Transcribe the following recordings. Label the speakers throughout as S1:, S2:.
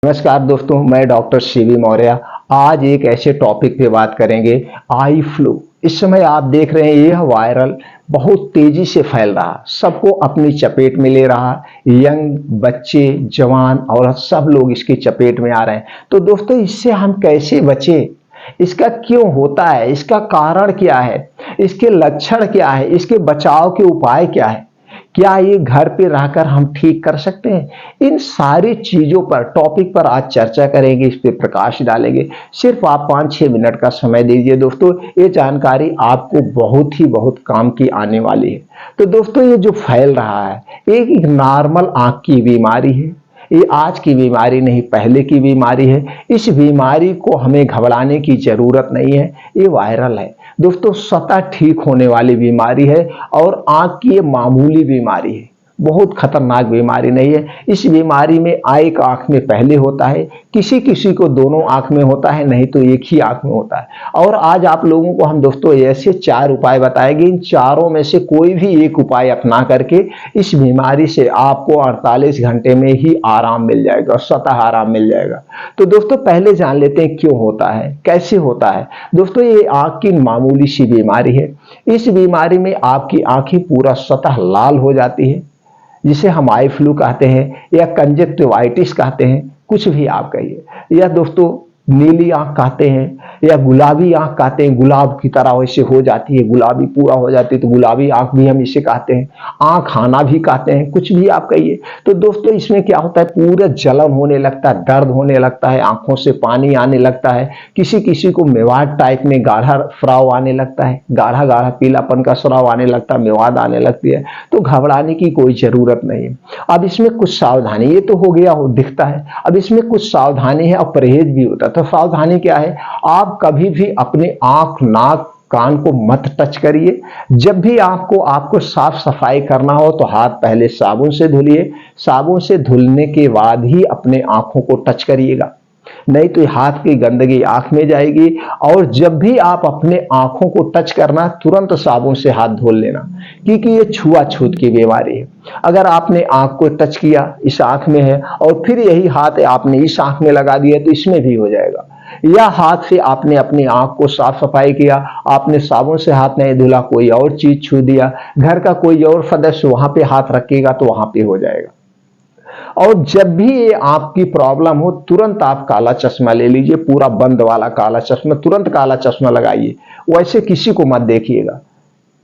S1: नमस्कार दोस्तों, मैं डॉक्टर शिवी मौर्य। आज एक ऐसे टॉपिक पे बात करेंगे, आई फ्लू। इस समय आप देख रहे हैं यह वायरल बहुत तेजी से फैल रहा, सबको अपनी चपेट में ले रहा। यंग बच्चे, जवान और सब लोग इसकी चपेट में आ रहे हैं। तो दोस्तों, इससे हम कैसे बचें? इसका क्यों होता है? इसका कारण क्या है? इसके लक्षण क्या है? इसके बचाव के उपाय क्या है? क्या ये घर पे रहकर हम ठीक कर सकते हैं? इन सारी चीजों पर, टॉपिक पर आज चर्चा करेंगे, इस पे प्रकाश डालेंगे। सिर्फ आप 5-6 मिनट का समय दीजिए दोस्तों, ये जानकारी आपको बहुत काम की आने वाली है। तो दोस्तों, ये जो फैल रहा है एक नॉर्मल आंख की बीमारी है। ये आज की बीमारी नहीं, पहले की बीमारी है। इस बीमारी को हमें घबराने की जरूरत नहीं है। ये वायरल है दोस्तों, स्वतः ठीक होने वाली बीमारी है और आंख की ये मामूली बीमारी है, बहुत खतरनाक बीमारी नहीं है। इस बीमारी में एक आंख में पहले होता है, किसी किसी को दोनों आंख में होता है, नहीं तो एक ही आंख में होता है। और आज आप लोगों को हम दोस्तों ऐसे 4 उपाय बताएंगे। इन चारों में से कोई भी एक उपाय अपना करके इस बीमारी से आपको 48 घंटे में ही आराम मिल जाएगा, स्वतः आराम मिल जाएगा। तो दोस्तों, पहले जान लेते हैं क्यों होता है, कैसे होता है। दोस्तों, ये आंख की मामूली सी बीमारी है। इस बीमारी में आपकी आंखें पूरा स्वतः लाल हो जाती है, जिसे हम आई फ्लू कहते हैं या कंजक्टिवाइटिस कहते हैं, कुछ भी आप कहिए। या दोस्तों, नीली आंख कहते हैं या गुलाबी आंख कहते हैं, गुलाब की तरह वैसे हो जाती है, गुलाबी पूरा हो जाती है, तो गुलाबी आंख भी हम इसे कहते हैं। आंख खाना भी कहते हैं, कुछ भी आप कहिए। तो दोस्तों, इसमें क्या होता है, पूरा जलन होने लगता है, दर्द होने लगता है, आंखों से पानी आने लगता है, किसी किसी को मेवाड़ टाइप में गाढ़ा स्राव आने लगता है, गाढ़ा गाढ़ा पीलापन का स्राव आने लगता है, मेवाड़ आने लगती है। तो घबराने की कोई जरूरत नहीं है। अब इसमें कुछ सावधानी, ये तो हो गया, हो दिखता है। अब इसमें कुछ सावधानी है और परहेज भी होता है। तो सावधानी क्या है? आप कभी भी अपने आंख, नाक, कान को मत टच करिए। जब भी आपको साफ सफाई करना हो तो हाथ पहले साबुन से धुलिए। साबुन से धुलने के बाद ही अपने आंखों को टच करिएगा, नहीं तो हाथ की गंदगी आंख में जाएगी। और जब भी आप अपने आंखों को टच करना, तुरंत साबुन से हाथ धो लेना, क्योंकि ये छुआछूत की बीमारी है। अगर आपने आंख को टच किया, इस आंख में है, और फिर यही हाथ आपने इस आंख में लगा दिया, तो इसमें भी हो जाएगा। या हाथ से आपने अपनी आंख को साफ सफाई किया, आपने साबुन से हाथ नहीं धुला, कोई और चीज छू दिया, घर का कोई और सदस्य वहां पे हाथ रखेगा तो वहां पे हो जाएगा। और जब भी ये आपकी प्रॉब्लम हो, तुरंत आप काला चश्मा ले लीजिए, पूरा बंद वाला काला चश्मा, तुरंत काला चश्मा लगाइए। वैसे किसी को मत देखिएगा,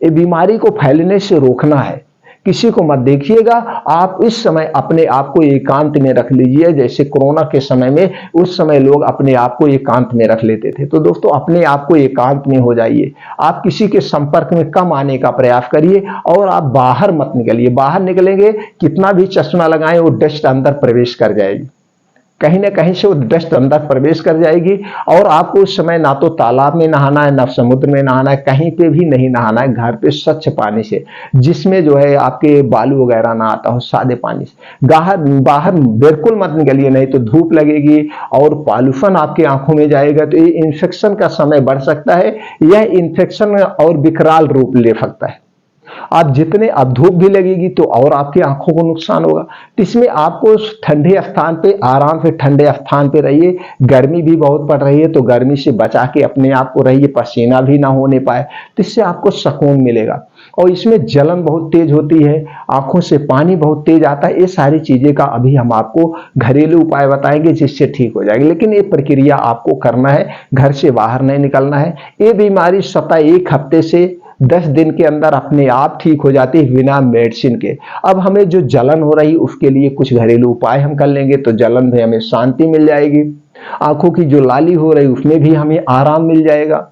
S1: ये बीमारी को फैलने से रोकना है। किसी को मत देखिएगा। आप इस समय अपने आप को एकांत में रख लीजिए। जैसे कोरोना के समय में, उस समय लोग अपने आप को एकांत में रख लेते थे। तो दोस्तों, अपने आप को एकांत में हो जाइए। आप किसी के संपर्क में कम आने का प्रयास करिए और आप बाहर मत निकलिए। बाहर निकलेंगे, कितना भी चश्मा लगाएं, वो डस्ट अंदर प्रवेश कर जाएगी, कहीं ना कहीं से वो डस्ट अंदर प्रवेश कर जाएगी। और आपको उस समय ना तो तालाब में नहाना है, ना समुद्र में नहाना है, कहीं पे भी नहीं नहाना है। घर पे स्वच्छ पानी से, जिसमें जो है आपके बालू वगैरह ना आता हो, सादे पानी से बाहर बाहर बिल्कुल मत निकलिए, नहीं तो धूप लगेगी और पॉल्यूशन आपकी आंखों में जाएगा, तो ये इन्फेक्शन का समय बढ़ सकता है। यह इन्फेक्शन और विकराल रूप ले सकता है। आप जितने, अब धूप भी लगेगी तो और आपकी आंखों को नुकसान होगा। तो इसमें आपको ठंडे स्थान पे, आराम से ठंडे स्थान पे रहिए। गर्मी भी बहुत पड़ रही है, तो गर्मी से बचा के अपने आप को रहिए, पसीना भी ना होने पाए, तो इससे आपको सुकून मिलेगा। और इसमें जलन बहुत तेज होती है, आंखों से पानी बहुत तेज आता है। ये सारी चीजें का अभी हम आपको घरेलू उपाय बताएंगे, जिससे ठीक हो जाएगी। लेकिन ये प्रक्रिया आपको करना है, घर से बाहर नहीं निकलना है। ये बीमारी स्वतः 1 हफ्ते से 10 दिन के अंदर अपने आप ठीक हो जाती है, बिना मेडिसिन के। अब हमें जो जलन हो रही, उसके लिए कुछ घरेलू उपाय हम कर लेंगे, तो जलन में हमें शांति मिल जाएगी। आंखों की जो लाली हो रही, उसमें भी हमें आराम मिल जाएगा,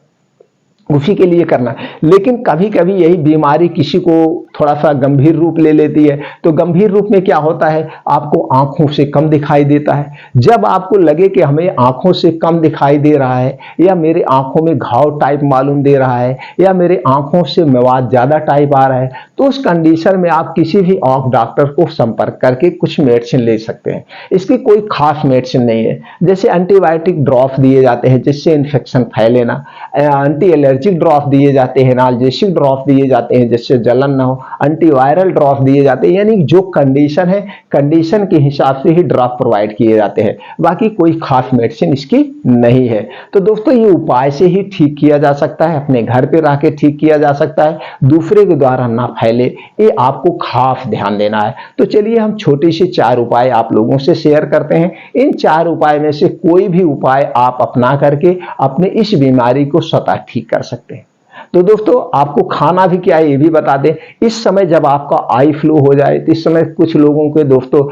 S1: उसी के लिए करना है। लेकिन कभी कभी यही बीमारी किसी को थोड़ा सा गंभीर रूप ले लेती है। तो गंभीर रूप में क्या होता है, आपको आंखों से कम दिखाई देता है। जब आपको लगे कि हमें आंखों से कम दिखाई दे रहा है, या मेरे आंखों में घाव टाइप मालूम दे रहा है, या मेरे आंखों से मवाद ज्यादा टाइप आ रहा है, तो उस कंडीशन में आप किसी भी आंख डॉक्टर को संपर्क करके कुछ मेडिसिन ले सकते हैं। इसकी कोई खास मेडिसिन नहीं है। जैसे एंटीबायोटिक ड्रॉप दिए जाते हैं, जिससे इन्फेक्शन फैले ना, एंटी एलर्जिक ड्रॉप दिए जाते हैं, एनाल्जेसिक ड्रॉप दिए जाते हैं, जिससे जलन ना हो। एंटीवायरल ड्रॉप दिए जाते हैं, यानी जो कंडीशन है कंडीशन के हिसाब से ही ड्रॉप प्रोवाइड किए जाते हैं, बाकी कोई खास मेडिसिन इसकी नहीं है। तो दोस्तों ये उपाय से ही ठीक किया जा सकता है, अपने घर पे रह के ठीक किया जा सकता है, दूसरे के द्वारा ना फैले, ये आपको खास ध्यान देना है। तो चलिए हम छोटी सी 4 उपाय आप लोगों से शेयर करते हैं। इन 4 उपाय में से कोई भी उपाय आप अपना करके अपने इस बीमारी को स्वतः ठीक कर सकते हैं। तो दोस्तों आपको खाना भी क्या है ये भी बता दें। इस समय जब आपका आई फ्लू हो जाए तो इस समय कुछ लोगों के दोस्तों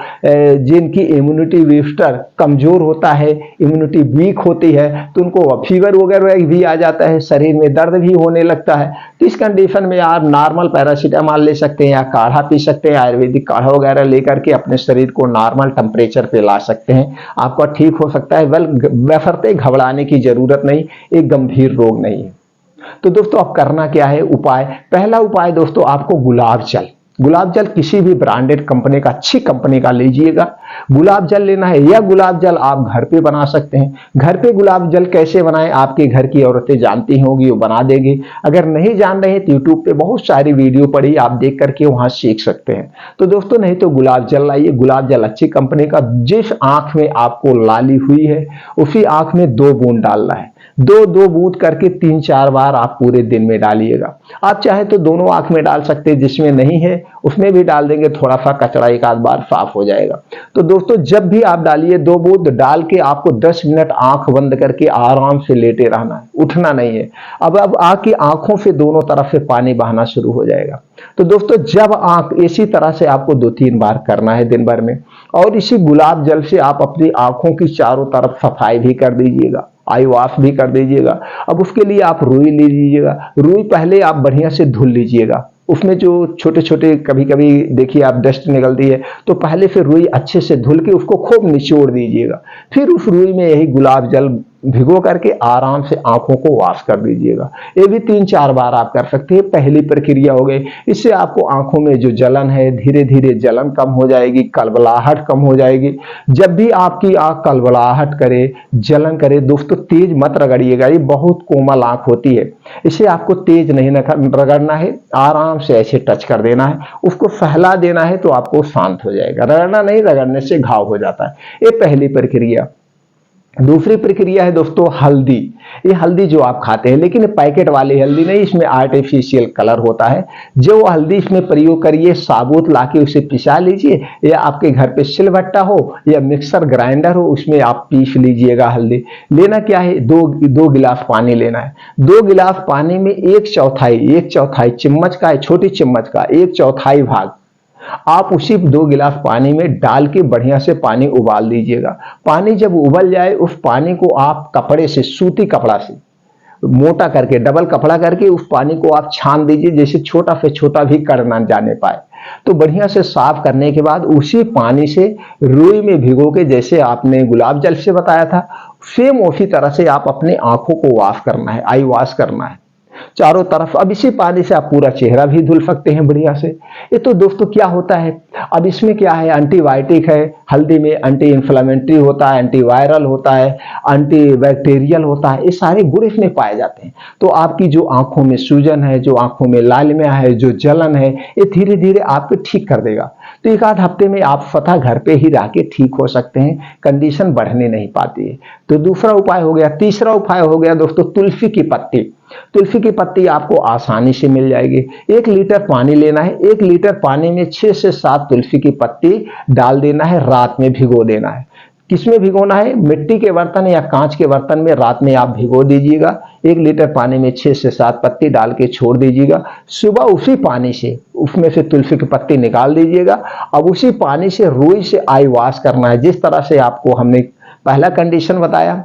S1: जिनकी इम्यूनिटी बूस्टर कमजोर होता है, इम्यूनिटी वीक होती है, तो उनको फीवर वगैरह भी आ जाता है, शरीर में दर्द भी होने लगता है। तो इस कंडीशन में आप नॉर्मल पैरासीटामॉल ले सकते हैं या काढ़ा पी सकते हैं, आयुर्वेदिक काढ़ा वगैरह लेकर के अपने शरीर को नॉर्मल टेम्परेचर पे ला सकते हैं, आपका ठीक हो सकता है। बशर्ते घबराने की जरूरत नहीं, एक गंभीर रोग नहीं है। तो दोस्तों अब करना क्या है उपाय। पहला उपाय दोस्तों आपको गुलाब जल किसी भी ब्रांडेड कंपनी का, अच्छी कंपनी का लीजिएगा। गुलाब जल लेना है, या गुलाब जल आप घर पे बना सकते हैं। घर पे गुलाब जल कैसे बनाएं, आपके घर की औरतें जानती होंगी, वो बना देगी। अगर नहीं जान रहे तो यूट्यूब पे बहुत सारी वीडियो पड़ी, आप देख करके वहां सीख सकते हैं। तो दोस्तों नहीं तो गुलाब जल लाइए, गुलाब जल अच्छी कंपनी का। जिस आंख में आपको लाली हुई है उसी आंख में 2 बूंद डालना है, 2-2 बूंद करके 3-4 बार आप पूरे दिन में डालिएगा। आप चाहे तो दोनों आंख में डाल सकते हैं, जिसमें नहीं है उसमें भी डाल देंगे, थोड़ा सा कचरा एक आध बार साफ हो जाएगा। तो दोस्तों जब भी आप डालिए 2 बूंद डाल के आपको 10 मिनट आंख बंद करके आराम से लेटे रहना है, उठना नहीं है। अब आपकी आंखों से दोनों तरफ से पानी बहना शुरू हो जाएगा। तो दोस्तों जब आंख इसी तरह से आपको 2-3 बार करना है दिन भर में, और इसी गुलाब जल से आप अपनी आंखों की चारों तरफ सफाई भी कर दीजिएगा, आई वॉश भी कर दीजिएगा। अब उसके लिए आप रुई ले लीजिएगा। रुई पहले आप बढ़िया से धुल लीजिएगा, उसमें जो छोटे छोटे कभी कभी देखिए आप डस्ट निकलती है, तो पहले से रुई अच्छे से धुल के उसको खूब निचोड़ दीजिएगा। फिर उस रुई में यही गुलाब जल भिगो करके आराम से आंखों को वॉश कर दीजिएगा। ये भी 3-4 बार आप कर सकते हैं। पहली प्रक्रिया हो गई, इससे आपको आंखों में जो जलन है धीरे धीरे जलन कम हो जाएगी, कलबलाहट कम हो जाएगी। जब भी आपकी आंख कलबलाहट करे, जलन करे, दोस्तों तेज मत रगड़िएगा, ये बहुत कोमल आंख होती है, इसे आपको तेज नहीं रगड़ना है, आराम से ऐसे टच कर देना है, उसको सहला देना है तो आपको शांत हो जाएगा। रगड़ना नहीं, रगड़ने से घाव हो जाता है। ये पहली प्रक्रिया। दूसरी प्रक्रिया है दोस्तों हल्दी। ये हल्दी जो आप खाते हैं, लेकिन पैकेट वाली हल्दी नहीं, इसमें आर्टिफिशियल कलर होता है। जो हल्दी इसमें प्रयोग करिए, साबुत लाके उसे पिसा लीजिए, या आपके घर पे सिलबट्टा हो या मिक्सर ग्राइंडर हो, उसमें आप पीस लीजिएगा हल्दी। लेना क्या है, 2 गिलास पानी लेना है। 2 गिलास पानी में 1/4 चम्मच का, छोटी चम्मच का 1/4 भाग आप उसी 2 गिलास पानी में डाल के बढ़िया से पानी उबाल दीजिएगा। पानी जब उबल जाए उस पानी को आप कपड़े से, सूती कपड़ा से मोटा करके, डबल कपड़ा करके उस पानी को आप छान दीजिए, जैसे छोटा से छोटा भी कर ना जाने पाए। तो बढ़िया से साफ करने के बाद उसी पानी से रुई में भिगो के, जैसे आपने गुलाब जल से बताया था, सेम उसी तरह से आप अपनी आंखों को वॉश करना है, आई वॉश करना है चारों तरफ। अब इसी पानी से आप पूरा चेहरा भी धुल सकते हैं बढ़िया से। ये तो दोस्तों क्या होता है, अब इसमें क्या है, एंटीबायोटिक है, हल्दी में एंटी इंफ्लेमेटरी होता है, एंटीवायरल होता है, एंटीबैक्टीरियल होता है, ये सारे गुण इसमें पाए जाते हैं। तो आपकी जो आंखों में सूजन है, जो आंखों में लालिमा है, जो जलन है, ये धीरे धीरे आपको ठीक कर देगा। तो 1 आध हफ्ते में आप स्वतः घर पे ही रह के ठीक हो सकते हैं, कंडीशन बढ़ने नहीं पाती है। तो दूसरा उपाय हो गया। तीसरा उपाय हो गया दोस्तों तुलसी की पत्ती। तुलसी की पत्ती आपको आसानी से मिल जाएगी। 1 लीटर पानी लेना है, 1 लीटर पानी में 6 से 7 तुलसी की पत्ती डाल देना है, रात में भिगो देना है। किसमें भिगोना है, मिट्टी के बर्तन या कांच के बर्तन में रात में आप भिगो दीजिएगा। 1 लीटर पानी में 6 से 7 पत्ती डाल के छोड़ दीजिएगा। सुबह उसी पानी से उसमें से तुलसी की पत्ती निकाल दीजिएगा। अब उसी पानी से रुई से आई वॉश करना है। जिस तरह से आपको हमने पहला कंडीशन बताया,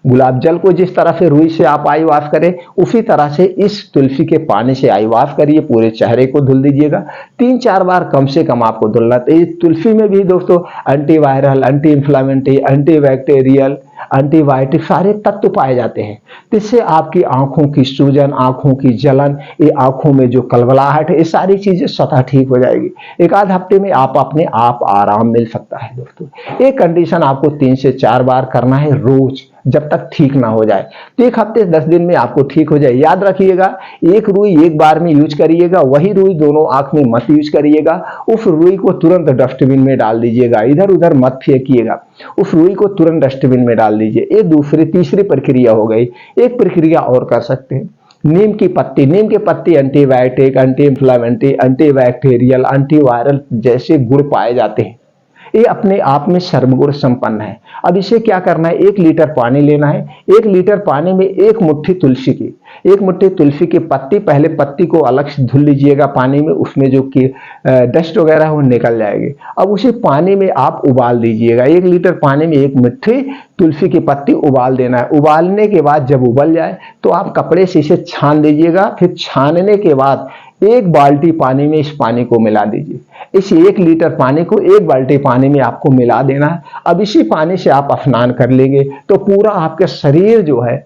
S1: गुलाब जल को जिस तरह से रुई से आप आई वॉश करें, उसी तरह से इस तुलसी के पानी से आई वॉश करिए, पूरे चेहरे को धुल दीजिएगा। 3-4 बार कम से कम आपको धुलना। तो तुलसी में भी दोस्तों antiviral, anti inflammatory, antibacterial, antibiotic सारे तत्व पाए जाते हैं। इससे आपकी आंखों की सूजन, आंखों की जलन, ये आंखों में जो कलबलाहट है, ये सारी चीजें स्वतः ठीक हो जाएगी। 1 आध हफ्ते में आप अपने आप आराम मिल सकता है दोस्तों। ये कंडीशन आपको 3 से 4 बार करना है रोज। जब तक ठीक ना हो जाए। तो 1 हफ्ते 10 दिन में आपको ठीक हो जाए। याद रखिएगा, एक रुई एक बार में यूज करिएगा, वही रुई दोनों आंख में मत यूज करिएगा। उस रुई को तुरंत डस्टबिन में डाल दीजिएगा, इधर उधर मत फेंकिएगा, उस रुई को तुरंत डस्टबिन में डाल दीजिए। ये दूसरी तीसरी प्रक्रिया हो गई। एक प्रक्रिया और कर सकते हैं, नीम की पत्ती। नीम की पत्ती antibiotic, anti inflammatory, antibacterial, antiviral जैसे गुण पाए जाते हैं। ये अपने आप में सर्वगुण संपन्न है। अब इसे क्या करना है, 1 लीटर पानी लेना है। 1 लीटर पानी में 1 मुट्ठी तुलसी की, 1 मुट्ठी तुलसी की पत्ती, पहले पत्ती को अलग से धुल लीजिएगा पानी में, उसमें जो कि डस्ट वगैरह है वो निकल जाएगी। अब उसी पानी में आप उबाल दीजिएगा। 1 लीटर पानी में 1 मुट्ठी तुलसी की पत्ती उबाल देना है। उबालने के बाद जब उबल जाए तो आप कपड़े से इसे छान दीजिएगा। फिर छानने के बाद 1 बाल्टी पानी में इस पानी को मिला दीजिए। इस 1 लीटर पानी को 1 बाल्टी पानी में आपको मिला देना है। अब इसी पानी से आप स्नान कर लेंगे तो पूरा आपका शरीर जो है,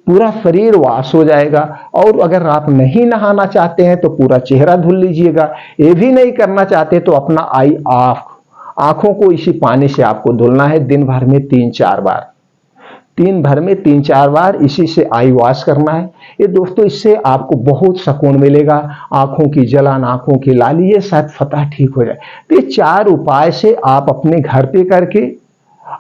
S1: पूरा शरीर वॉश हो जाएगा। और अगर आप नहीं नहाना चाहते हैं तो पूरा चेहरा धुल लीजिएगा। ये भी नहीं करना चाहते तो अपना आंखों को इसी पानी से आपको धुलना है दिन भर में 3-4 बार। दिन भर में 3-4 बार इसी से आई वॉश करना है। ये दोस्तों, इससे आपको बहुत सुकून मिलेगा। आंखों की जलन, आंखों की लाली, ये शायद फतह ठीक हो जाए। तो ये 4 उपाय से आप अपने घर पे करके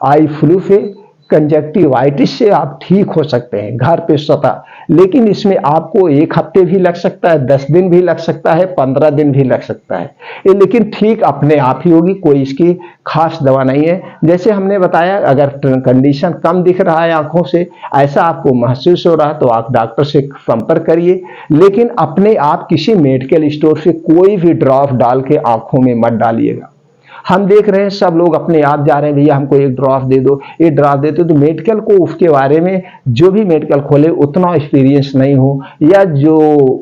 S1: आई फ्लू से, कंजक्टिवाइटिस से आप ठीक हो सकते हैं घर पे स्वतः। लेकिन इसमें आपको 1 हफ्ते भी लग सकता है, 10 दिन भी लग सकता है, 15 दिन भी लग सकता है ये, लेकिन ठीक अपने आप ही होगी। कोई इसकी खास दवा नहीं है। जैसे हमने बताया, अगर कंडीशन कम दिख रहा है आंखों से, ऐसा आपको महसूस हो रहा है तो आप डॉक्टर से संपर्क करिए। लेकिन अपने आप किसी मेडिकल स्टोर से कोई भी ड्रॉप डाल के आंखों में मत डालिएगा। हम देख रहे हैं सब लोग अपने आप जा रहे हैं, भैया हमको 1 ड्रॉप दे दो, ये ड्रॉप दे दो। तो मेडिकल को उसके बारे में जो भी मेडिकल खोले उतना एक्सपीरियंस नहीं हो, या जो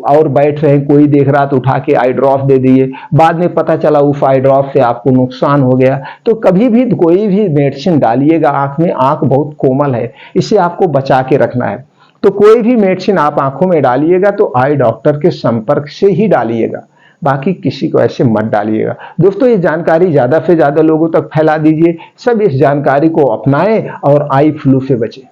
S1: और बैठ रहे हैं, कोई देख रहा तो उठा के आई ड्रॉप दे दिए, बाद में पता चला उस आई ड्रॉप से आपको नुकसान हो गया। तो कभी भी कोई भी मेडिसिन डालिएगा आंख में, आंख बहुत कोमल है, इसे आपको बचा के रखना है। तो कोई भी मेडिसिन आप आंखों में डालिएगा तो आई डॉक्टर के संपर्क से ही डालिएगा, बाकी किसी को ऐसे मत डालिएगा। दोस्तों, ये जानकारी ज्यादा से ज्यादा लोगों तक फैला दीजिए। सब इस जानकारी को अपनाएं और आई फ्लू से बचें।